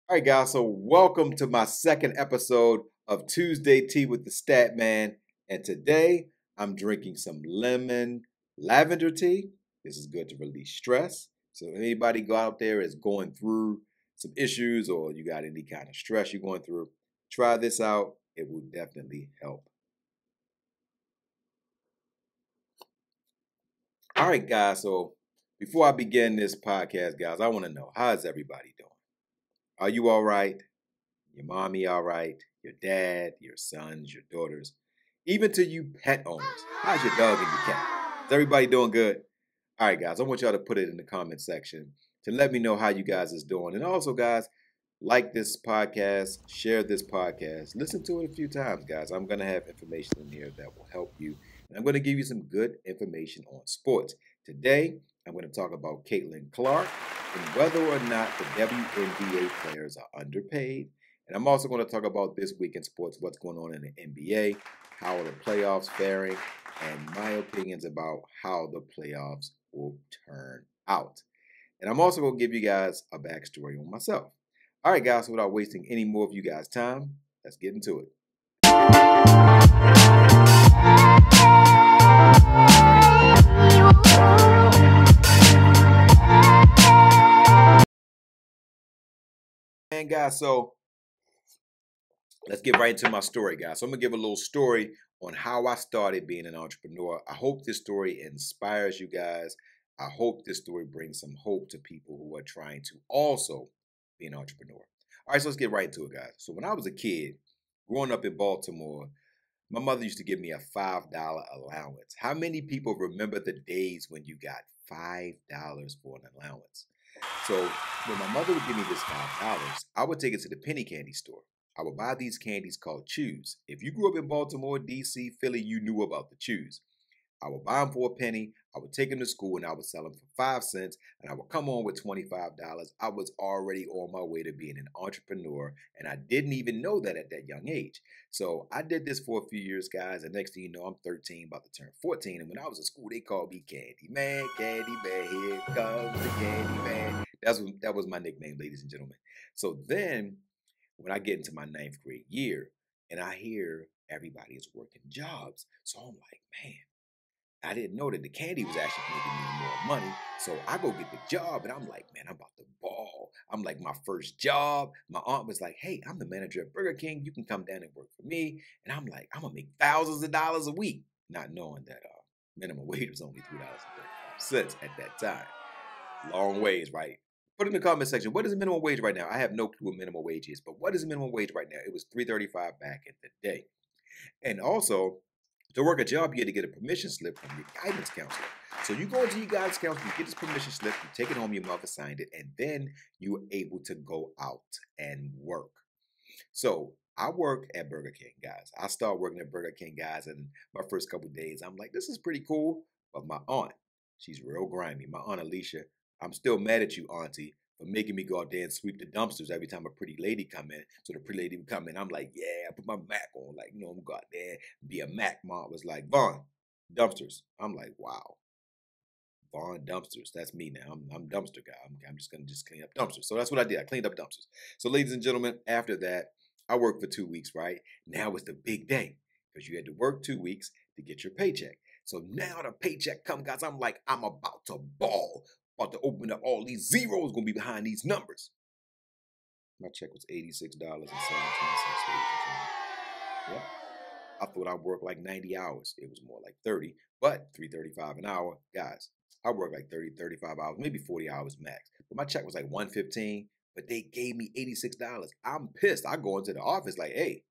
All right, guys, so welcome to my second episode of Tuesday Tea with the Stat Man. And today I'm drinking some lemon lavender tea. This is good to release stress. So if anybody go out there is going through some issues or you got any kind of stress you're going through, try this out. It will definitely help. All right, guys, so before I begin this podcast, guys, I want to know, how is everybody doing? Are you all right? Your mommy all right? Your dad, your sons, your daughters, even to you pet owners. How's your dog and your cat? Is everybody doing good? All right, guys, I want y'all to put it in the comment section to let me know how you guys is doing. And also, guys, like this podcast, share this podcast, listen to it a few times, guys. I'm going to have information in here that will help you. And I'm going to give you some good information on sports. Today, I'm going to talk about Caitlin Clark and whether or not the WNBA players are underpaid. And I'm also going to talk about this week in sports, what's going on in the NBA, how are the playoffs faring, and my opinions about how the playoffs will turn out. And I'm also going to give you guys a backstory on myself. All right, guys, so without wasting any more of you guys' time, let's get into it. And guys, so let's get right into my story, guys. So I'm going to give a little story on how I started being an entrepreneur. I hope this story inspires you guys. I hope this story brings some hope to people who are trying to also be an entrepreneur. All right, so let's get right into it, guys. So when I was a kid, growing up in Baltimore, my mother used to give me a $5 allowance. How many people remember the days when you got $5 for an allowance? So when my mother would give me this $5, I would take it to the penny candy store. I would buy these candies called chews. If you grew up in Baltimore, D.C., Philly, you knew about the chews. I would buy them for a penny. I would take them to school and I would sell them for 5 cents and I would come home with $25. I was already on my way to being an entrepreneur and I didn't even know that at that young age. So I did this for a few years, guys, and next thing you know, I'm 13, about to turn 14. And when I was in school, they called me Candy Man, here comes the Candy Man. That was my nickname, ladies and gentlemen. So then when I get into my 9th grade year and I hear everybody is working jobs, so I'm like, man, I didn't know that the candy was actually going to give me more money. So I go get the job and I'm like, man, I'm about to ball. I'm like, my first job. My aunt was like, hey, I'm the manager at Burger King. You can come down and work for me. And I'm like, I'm going to make thousands of dollars a week, not knowing that minimum wage was only $3.35 at that time. Long ways, right? Put in the comment section, what is the minimum wage right now? I have no clue what minimum wage is, but what is the minimum wage right now? It was $3.35 back in the day. And also, to work a job, you had to get a permission slip from your guidance counselor. So you go into your guidance counselor, you get this permission slip, you take it home, your mother signed it, and then you were able to go out and work. So I worked at Burger King, guys. I started working at Burger King, guys, and my first couple of days, I'm like, this is pretty cool. But my aunt, she's real grimy. My aunt Alicia, I'm still mad at you, auntie, for making me go out there and sweep the dumpsters every time a pretty lady come in. So the pretty lady would come in, I'm like, yeah, I put my Mac on, like, I'm gonna go out there and be a Mac. Mom was like, Vaughn, dumpsters. I'm like, wow, Vaughn dumpsters. That's me now. I'm dumpster guy. I'm just gonna clean up dumpsters. So that's what I did. I cleaned up dumpsters. So ladies and gentlemen, after that, I worked for 2 weeks, right? Now it's the big day because you had to work 2 weeks to get your paycheck. So now the paycheck comes, guys. I'm like, I'm about to ball. About to open up all these zeros going to be behind these numbers. My check was $86.17. Yep. I thought I worked like 90 hours. It was more like 30, but $3.35 an hour. Guys, I worked like 30, 35 hours, maybe 40 hours max. But my check was like $115, but they gave me $86. I'm pissed. I go into the office like, hey,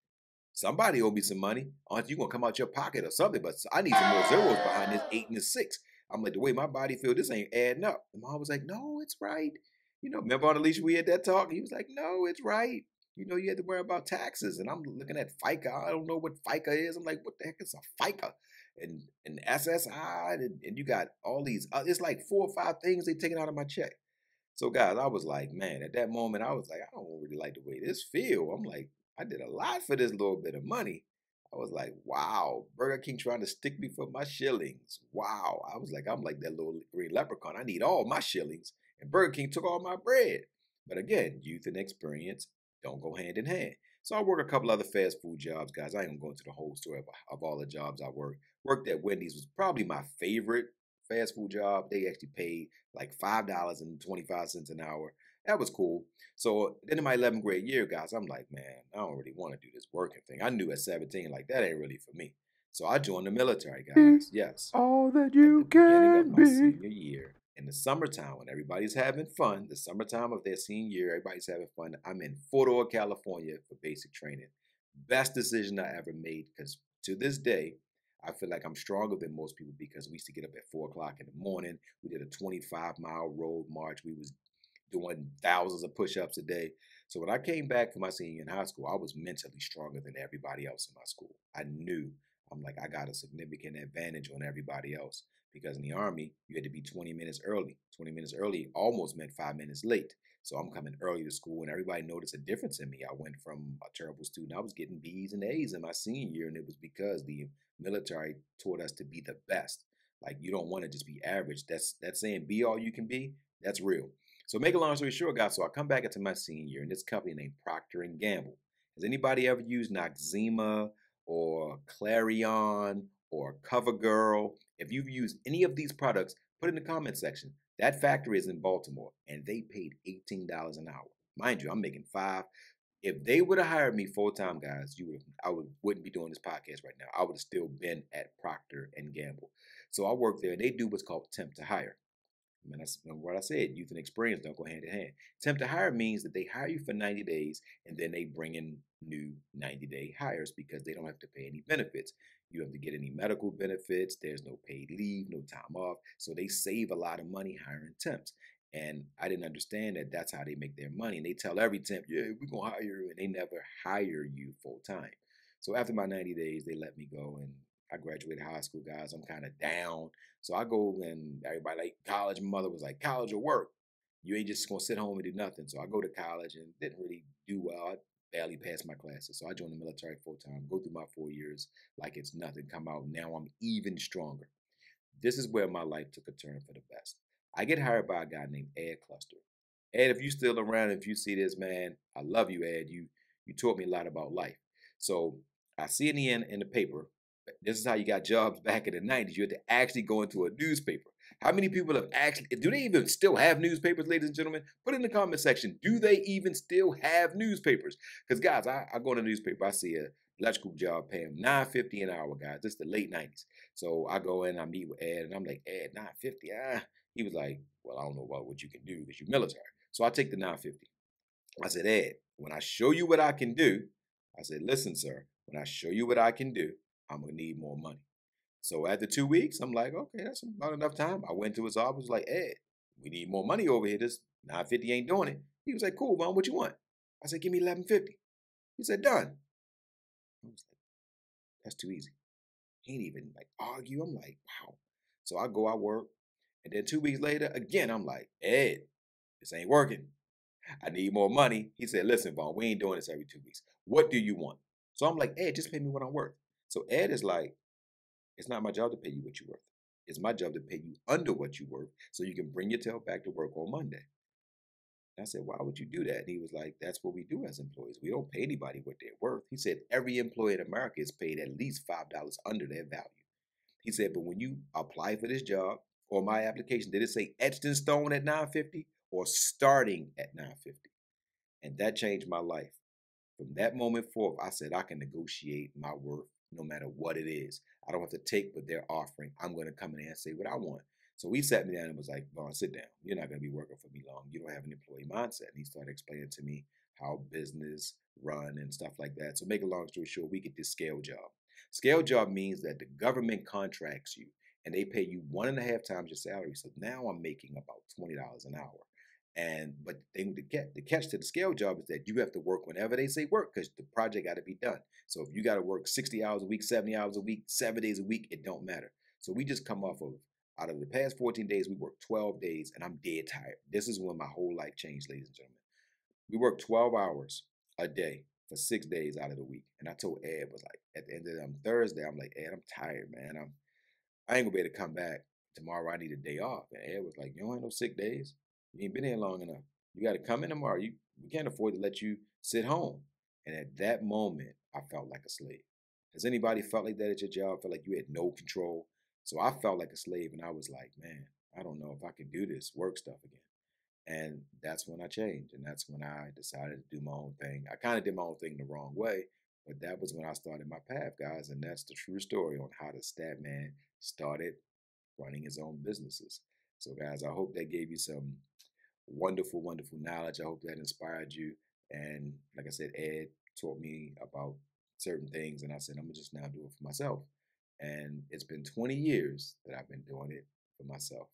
somebody owe me some money. Aren't you going to come out your pocket or something? But I need some more zeros behind this 8 and this 6. I'm like, the way my body feels, this ain't adding up. And Mom was like, no, it's right. You know, remember on Alicia, we had that talk? He was like, no, it's right. You know, you had to worry about taxes. And I'm looking at FICA. I don't know what FICA is. I'm like, what the heck is a FICA? And SSI, and you got all these, it's like 4 or 5 things they taking out of my check. So guys, I was like, man, at that moment, I was like, I don't really like the way this feel. I'm like, I did a lot for this little bit of money. I was like, wow, Burger King trying to stick me for my shillings. Wow. I'm like that little green leprechaun. I need all my shillings. And Burger King took all my bread. But again, youth and experience don't go hand in hand. So I work a couple other fast food jobs, guys. I ain't gonna go into the whole story of all the jobs I worked. Worked at Wendy's was probably my favorite fast food job. They actually paid like $5.25 an hour. That was cool. So then in my 11th grade year, guys, I'm like, man, I don't really want to do this working thing. I knew at 17, like that ain't really for me. So I joined the military, Be guys. Yes, all that at the you beginning of can my be. senior year in the summertime when everybody's having fun, the summertime of their senior year, everybody's having fun. I'm in Fort Ord, California for basic training. Best decision I ever made because to this day, I feel like I'm stronger than most people because we used to get up at 4 o'clock in the morning. We did a 25-mile road march. We was doing thousands of push-ups a day. So when I came back from my senior year in high school, I was mentally stronger than everybody else in my school. I knew I'm like, I got a significant advantage on everybody else because in the Army, you had to be 20 minutes early. 20 minutes early almost meant 5 minutes late. So I'm coming early to school, and everybody noticed a difference in me. I went from a terrible student. I was getting B's and A's in my senior year, and it was because the military taught us to be the best. Like you don't want to just be average. That's saying be all you can be. That's real. So make a long story short, guys. So I come back into my senior year, and this company named Procter and Gamble. Has anybody ever used Noxzema or Clarion or CoverGirl? If you've used any of these products, put it in the comment section. That factory is in Baltimore, and they paid $18 an hour. Mind you, I'm making five. If they would have hired me full time, guys, wouldn't be doing this podcast right now. I would have still been at Procter and Gamble. So I work there, and they do what's called temp to hire. I mean, that's what I said. Youth and experience don't go hand in hand. Temp to hire means that they hire you for 90 days and then they bring in new 90-day hires because they don't have to pay any benefits. You don't have to get any medical benefits. There's no paid leave, no time off. So they save a lot of money hiring temps. And I didn't understand that that's how they make their money. And they tell every temp, yeah, we're going to hire you. And they never hire you full time. So after my 90 days, they let me go. And I graduated high school, guys. I'm kind of down. So I go and everybody like college. My mother was like, college or work. You ain't just gonna sit home and do nothing. So I go to college and didn't really do well. I barely passed my classes. So I joined the military full time, go through my 4 years like it's nothing, come out. Now I'm even stronger. This is where my life took a turn for the best. I get hired by a guy named Ed Cluster. Ed, if you still around, if you see this, man, I love you, Ed. You taught me a lot about life. So I see in the paper. This is how you got jobs back in the 90s. You had to actually go into a newspaper. How many people have actually, do they even still have newspapers, ladies and gentlemen? Put in the comment section. Do they even still have newspapers? Because, guys, I go in the newspaper, I see a electrical job paying $9.50 an hour, guys. This is the late 90s. So I go in, I meet with Ed, and I'm like, Ed, 9.50. He was like, well, I don't know about what you can do because you're military. So I take the 9.50. I said, Ed, when I show you what I can do, I said, listen, sir, when I show you what I can do, I'm gonna need more money. So after 2 weeks, I'm like, okay, that's about enough time. I went to his office, like, Ed, we need more money over here. This 9.50 ain't doing it. He was like, cool, man, what you want? I said, give me 11.50. He said, done. I was like, that's too easy. He ain't even like argue. I'm like, wow. So I go, I work, and then 2 weeks later, again, I'm like, Ed, this ain't working. I need more money. He said, listen, Vaughn, we ain't doing this every 2 weeks. What do you want? So I'm like, Ed, just pay me what I'm worth. So Ed is like, it's not my job to pay you what you're worth. It's my job to pay you under what you're worth so you can bring your tail back to work on Monday. And I said, why would you do that? And he was like, that's what we do as employees. We don't pay anybody what they're worth. He said, every employee in America is paid at least $5 under their value. He said, but when you apply for this job or my application, did it say etched in stone at 9.50 or starting at 9.50? And that changed my life. From that moment forth, I said I can negotiate my worth no matter what it is. I don't have to take what they're offering. I'm going to come in there and say what I want. So he sat me down and was like, Vaughn, sit down. You're not going to be working for me long. You don't have an employee mindset. And he started explaining to me how business run and stuff like that. So make a long story short, we get this scale job. Scale job means that the government contracts you and they pay you 1.5 times your salary. So now I'm making about $20 an hour. And but the catch to the scale job is that you have to work whenever they say work because the project got to be done. So if you got to work 60 hours a week, 70 hours a week, 7 days a week, it don't matter. So we just come off of out of the past 14 days, we worked 12 days and I'm dead tired. This is when my whole life changed, ladies and gentlemen. We worked 12 hours a day for 6 days out of the week. And I told Ed, was like, at the end of Thursday, I'm like, Ed, I'm tired, man. I ain't gonna be able to come back tomorrow. I need a day off. And Ed was like, you don't have no sick days. You ain't been here long enough. You got to come in tomorrow. We can't afford to let you sit home. And at that moment, I felt like a slave. Has anybody felt like that at your job? Felt like you had no control? So I felt like a slave, and I was like, man, I don't know if I can do this work stuff again. And that's when I changed. And that's when I decided to do my own thing. I kind of did my own thing the wrong way, but that was when I started my path, guys. And that's the true story on how the stat man started running his own businesses. So, guys, I hope that gave you some wonderful, wonderful knowledge. I hope that inspired you. And like I said, Ed taught me about certain things, and I said, I'm gonna just now do it for myself. And it's been 20 years that I've been doing it for myself.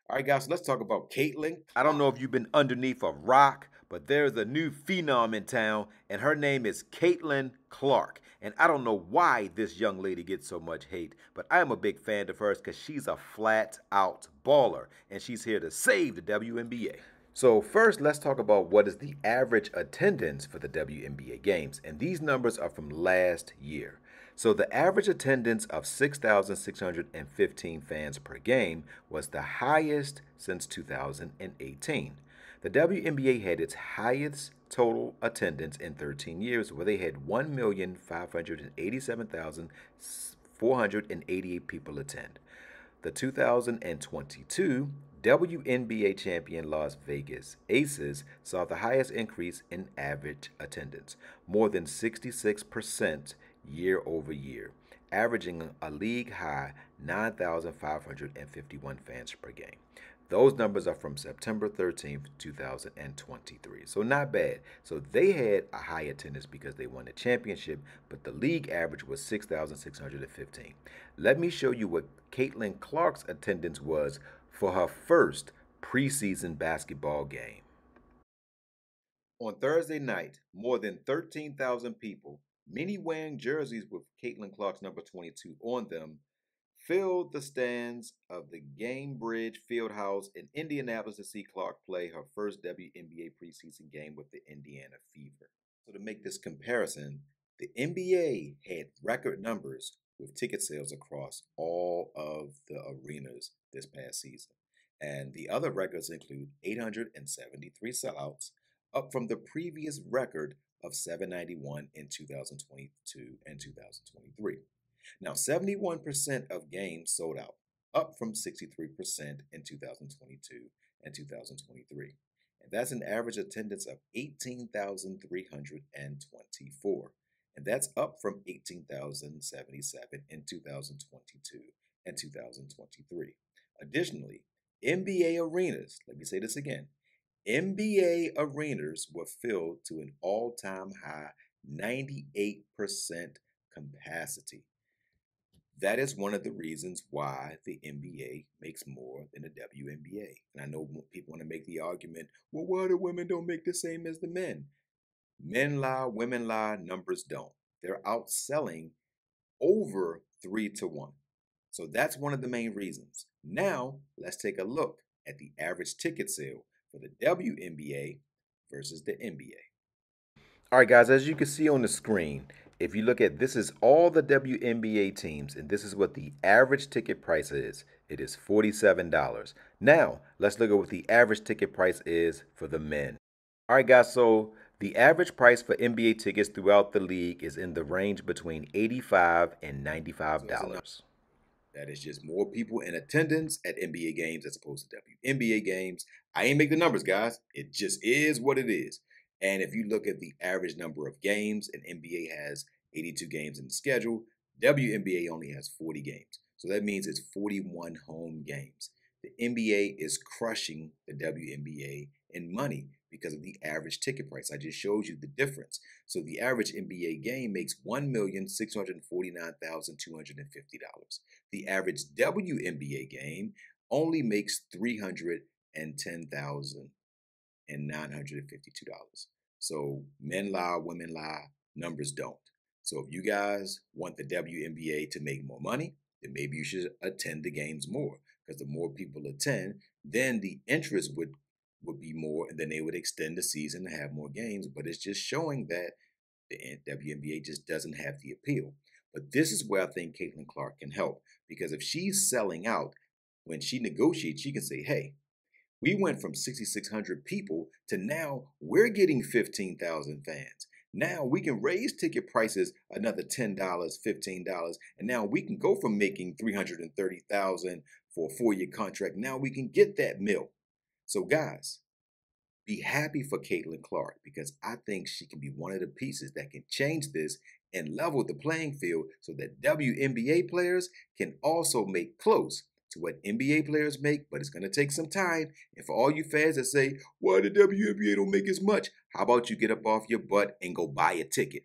All right, guys, so let's talk about Caitlin. I don't know if you've been underneath a rock, but there's a new phenom in town, and her name is Caitlin Clark. And I don't know why this young lady gets so much hate, but I am a big fan of hers because she's a flat-out baller, and she's here to save the WNBA. So first, let's talk about what is the average attendance for the WNBA games, and these numbers are from last year. So the average attendance of 6,615 fans per game was the highest since 2018. The WNBA had its highest total attendance in 13 years, where they had 1,587,488 people attend. The 2022 WNBA champion Las Vegas Aces saw the highest increase in average attendance, more than 66% year over year, averaging a league high 9,551 fans per game. Those numbers are from September 13th, 2023. So not bad. So they had a high attendance because they won the championship, but the league average was 6,615. Let me show you what Caitlin Clark's attendance was for her first preseason basketball game. On Thursday night, more than 13,000 people, many wearing jerseys with Caitlin Clark's number 22 on them, filled the stands of the Gainbridge Fieldhouse in Indianapolis to see Clark play her first WNBA preseason game with the Indiana Fever. So to make this comparison, the NBA had record numbers with ticket sales across all of the arenas this past season. And the other records include 873 sellouts, up from the previous record of 791 in 2022 and 2023. Now, 71% of games sold out, up from 63% in 2022 and 2023. And that's an average attendance of 18,324. And that's up from 18,077 in 2022 and 2023. Additionally, NBA arenas, let me say this again, NBA arenas were filled to an all-time high 98% capacity. That is one of the reasons why the NBA makes more than the WNBA. And I know people want to make the argument, well, why the women don't make the same as the men? Men lie, women lie, numbers don't. They're outselling over 3-1. So that's one of the main reasons. Now, let's take a look at the average ticket sale for the WNBA versus the NBA. All right, guys, as you can see on the screen, if you look at this is all the WNBA teams, and this is what the average ticket price is. It is $47. Now, let's look at what the average ticket price is for the men. All right, guys, so the average price for NBA tickets throughout the league is in the range between $85 and $95. That is just more people in attendance at NBA games as opposed to WNBA games. I ain't make the numbers, guys. It just is what it is. And if you look at the average number of games, and NBA has 82 games in the schedule, WNBA only has 40 games. So that means it's 41 home games. The NBA is crushing the WNBA in money because of the average ticket price. I just showed you the difference. So the average NBA game makes $1,649,250. The average WNBA game only makes $310,952. So men lie, women lie, numbers don't. So if you guys want the WNBA to make more money, then maybe you should attend the games more. Because the more people attend, then the interest would be more, and then they would extend the season to have more games. But it's just showing that the WNBA just doesn't have the appeal. But this is where I think Caitlin Clark can help. Because if she's selling out, when she negotiates, she can say, hey, We went from 6,600 people to now we're getting 15,000 fans. Now we can raise ticket prices another $10, $15, and now we can go from making 330,000 for a 4-year contract. Now we can get that mill. So guys, be happy for Caitlin Clark because I think she can be one of the pieces that can change this and level the playing field so that WNBA players can also make close to what NBA players make, but it's going to take some time. And for all you fans that say, why the WNBA don't make as much? How about you get up off your butt and go buy a ticket?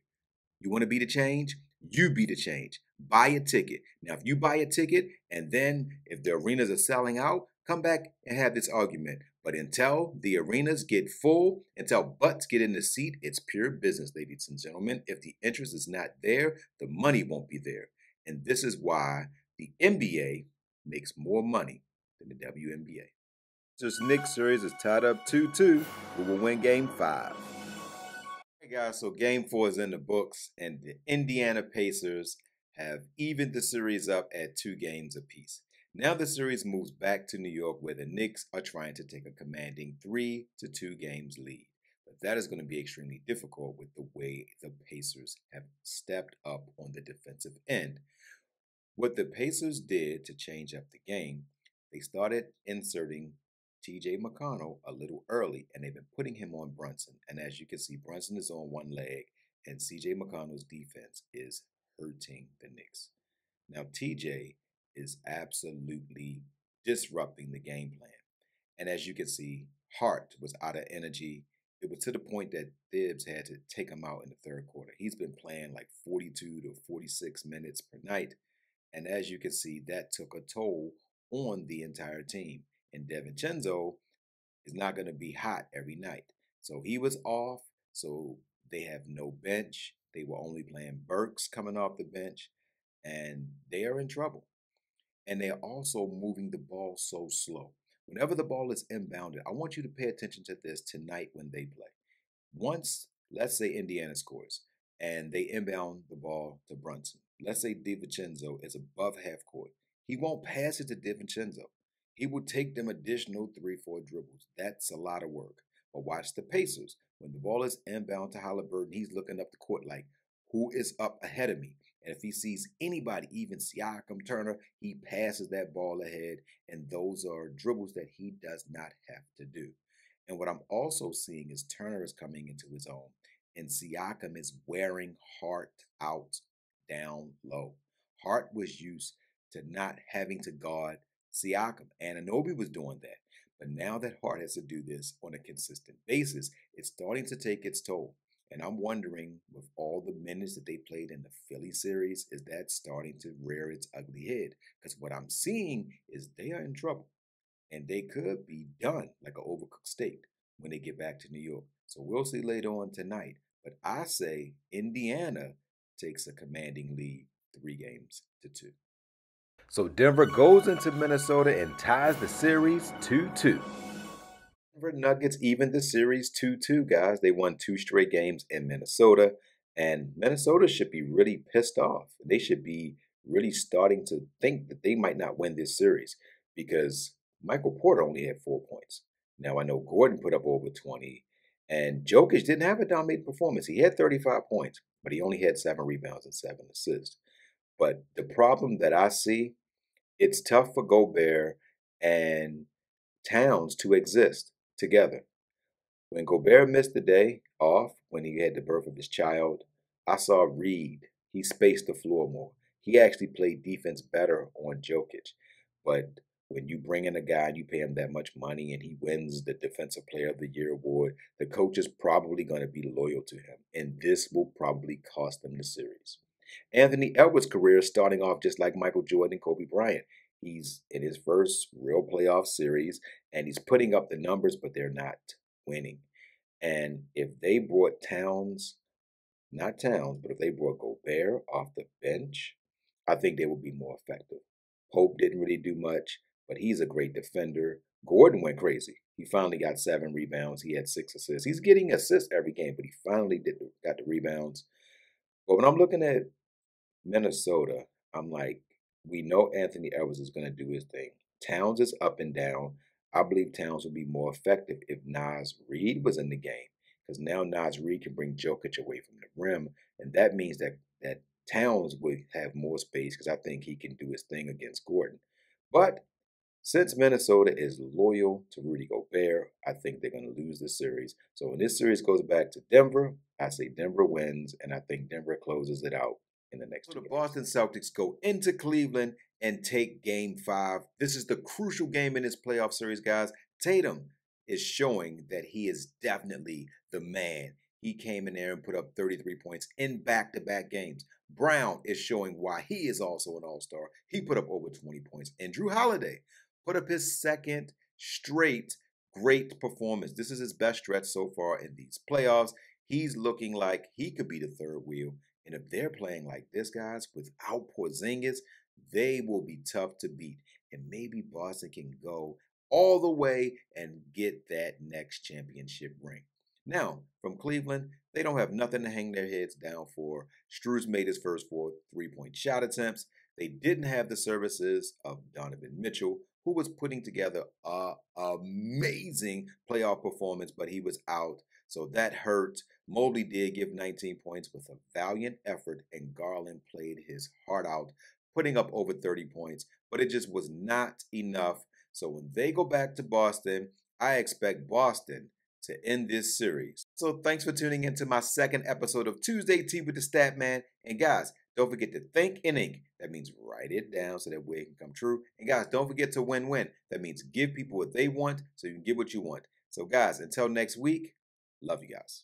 You want to be the change? You be the change. Buy a ticket. Now, if you buy a ticket and then if the arenas are selling out, come back and have this argument. But until the arenas get full, until butts get in the seat, it's pure business, ladies and gentlemen. If the interest is not there, the money won't be there. And this is why the NBA makes more money than the WNBA. This Knicks series is tied up 2-2. We will win game 5. Hey guys, so game 4 is in the books, and the Indiana Pacers have evened the series up at 2 games apiece. Now the series moves back to New York, where the Knicks are trying to take a commanding 3-2 games lead. But that is going to be extremely difficult with the way the Pacers have stepped up on the defensive end. What the Pacers did to change up the game, they started inserting TJ McConnell a little early, and they've been putting him on Brunson. And as you can see, Brunson is on one leg, and CJ McConnell's defense is hurting the Knicks. Now, TJ is absolutely disrupting the game plan. And as you can see, Hart was out of energy. It was to the point that Thibs had to take him out in the third quarter. He's been playing like 42 to 46 minutes per night. And as you can see, that took a toll on the entire team. And DiVincenzo is not going to be hot every night. So he was off. So they have no bench. They were only playing Burks coming off the bench. And they are in trouble. And they are also moving the ball so slow. Whenever the ball is inbounded, I want you to pay attention to this tonight when they play. Once, let's say Indiana scores, and they inbound the ball to Brunson. Let's say DiVincenzo is above half court. He won't pass it to DiVincenzo. He will take them additional 3-4 dribbles. That's a lot of work. But watch the Pacers. When the ball is inbound to Halliburton, he's looking up the court like, who is up ahead of me? And if he sees anybody, even Siakam, Turner, he passes that ball ahead. And those are dribbles that he does not have to do. And what I'm also seeing is Turner is coming into his own. And Siakam is wearing Hart out down low. Hart was used to not having to guard Siakam. Anunoby was doing that. But now that Hart has to do this on a consistent basis, it's starting to take its toll. And I'm wondering, with all the minutes that they played in the Philly series, is that starting to rear its ugly head? Because what I'm seeing is they are in trouble. And they could be done like an overcooked steak when they get back to New York. So we'll see later on tonight. But I say Indiana takes a commanding lead 3-2. So Denver goes into Minnesota and ties the series 2-2. Denver Nuggets even the series 2-2, guys. They won 2 straight games in Minnesota. And Minnesota should be really pissed off. They should be really starting to think that they might not win this series because Michael Porter only had 4 points. Now, I know Gordon put up over 20, and Jokic didn't have a dominating performance. He had 35 points, but he only had 7 rebounds and 7 assists. But the problem that I see, it's tough for Gobert and Towns to exist together. When Gobert missed the day off, when he had the birth of his child, I saw Reed. He spaced the floor more. He actually played defense better on Jokic. But when you bring in a guy and you pay him that much money and he wins the Defensive Player of the Year award, the coach is probably going to be loyal to him. And this will probably cost them the series. Anthony Edwards' career is starting off just like Michael Jordan and Kobe Bryant. He's in his first real playoff series, and he's putting up the numbers, but they're not winning. And if they brought Towns, not Towns, but if they brought Gobert off the bench, I think they would be more effective. Pope didn't really do much, but he's a great defender. Gordon went crazy. He finally got 7 rebounds. He had 6 assists. He's getting assists every game, but he finally got the rebounds. But when I'm looking at Minnesota, I'm like, we know Anthony Edwards is going to do his thing. Towns is up and down. I believe Towns would be more effective if Nas Reed was in the game, because now Nas Reed can bring Jokic away from the rim, and that means that Towns would have more space because I think he can do his thing against Gordon. But since Minnesota is loyal to Rudy Gobert, I think they're going to lose this series. So when this series goes back to Denver, I say Denver wins, and I think Denver closes it out in the next two games. The Boston Celtics go into Cleveland and take Game 5. This is the crucial game in this playoff series, guys. Tatum is showing that he is definitely the man. He came in there and put up 33 points in back-to-back games. Brown is showing why he is also an all-star. He put up over 20 points. And Drew Holiday put up his second straight great performance. This is his best stretch so far in these playoffs. He's looking like he could be the third wheel. And if they're playing like this, guys, without Porzingis, they will be tough to beat. And maybe Boston can go all the way and get that next championship ring. Now, from Cleveland, they don't have nothing to hang their heads down for. Strus made his first 4 three-point shot attempts. They didn't have the services of Donovan Mitchell, who was putting together an amazing playoff performance, but he was out, so that hurt. Mobley did give 19 points with a valiant effort, and Garland played his heart out, putting up over 30 points, but it just was not enough. So when they go back to Boston, I expect Boston to end this series. So thanks for tuning into my second episode of Tuesday Tea with the Statman. And guys, don't forget to think in ink. That means write it down so that way it can come true. And guys, don't forget to win-win. That means give people what they want so you can get what you want. So guys, until next week, love you guys.